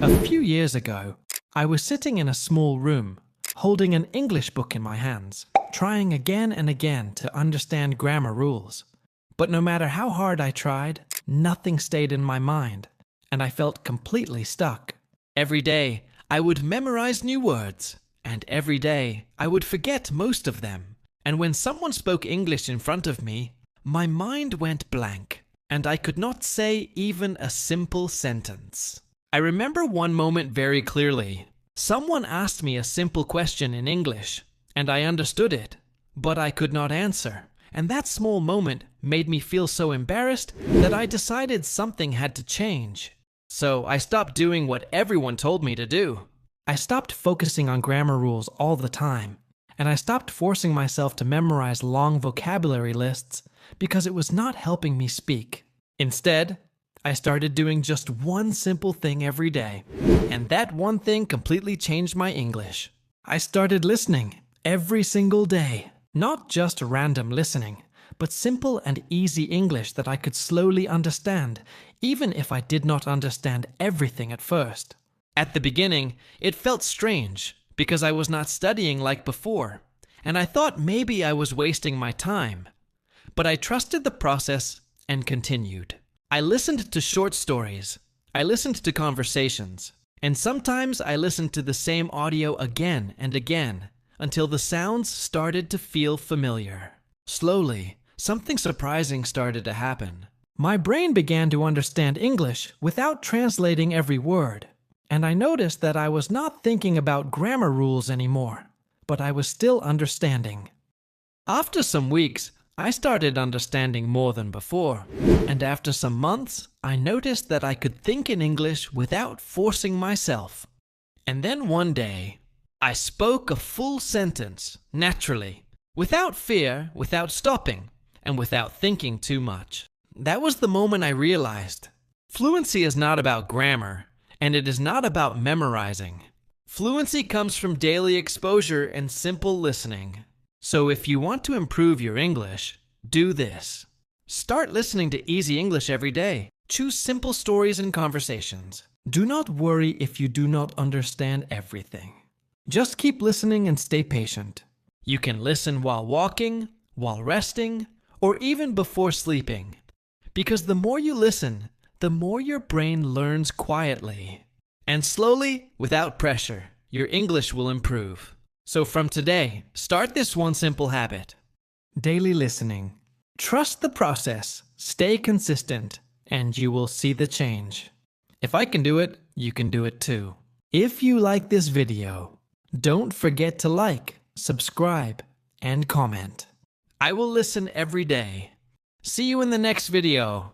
A few years ago, I was sitting in a small room, holding an English book in my hands, trying again and again to understand grammar rules. But no matter how hard I tried, nothing stayed in my mind, and I felt completely stuck. Every day, I would memorize new words, and every day, I would forget most of them. And when someone spoke English in front of me, my mind went blank, and I could not say even a simple sentence. I remember one moment very clearly. Someone asked me a simple question in English, and I understood it, but I could not answer. And that small moment made me feel so embarrassed that I decided something had to change. So I stopped doing what everyone told me to do. I stopped focusing on grammar rules all the time, and I stopped forcing myself to memorize long vocabulary lists because it was not helping me speak. Instead, I started doing just one simple thing every day, and that one thing completely changed my English. I started listening every single day, not just random listening, but simple and easy English that I could slowly understand, even if I did not understand everything at first. At the beginning, it felt strange because I was not studying like before, and I thought maybe I was wasting my time. But I trusted the process and continued. I listened to short stories, I listened to conversations, and sometimes I listened to the same audio again and again until the sounds started to feel familiar. Slowly, something surprising started to happen. My brain began to understand English without translating every word, and I noticed that I was not thinking about grammar rules anymore, but I was still understanding. After some weeks, I started understanding more than before, and after some months, I noticed that I could think in English without forcing myself. And then one day, I spoke a full sentence, naturally, without fear, without stopping, and without thinking too much. That was the moment I realized. Fluency is not about grammar, and it is not about memorizing. Fluency comes from daily exposure and simple listening. So if you want to improve your English, do this. Start listening to easy English every day. Choose simple stories and conversations. Do not worry if you do not understand everything. Just keep listening and stay patient. You can listen while walking, while resting, or even before sleeping. Because the more you listen, the more your brain learns quietly. And slowly, without pressure, your English will improve. So from today, start this one simple habit. Daily listening. Trust the process, stay consistent, and you will see the change. If I can do it, you can do it too. If you like this video, don't forget to like, subscribe, and comment. I will listen every day. See you in the next video.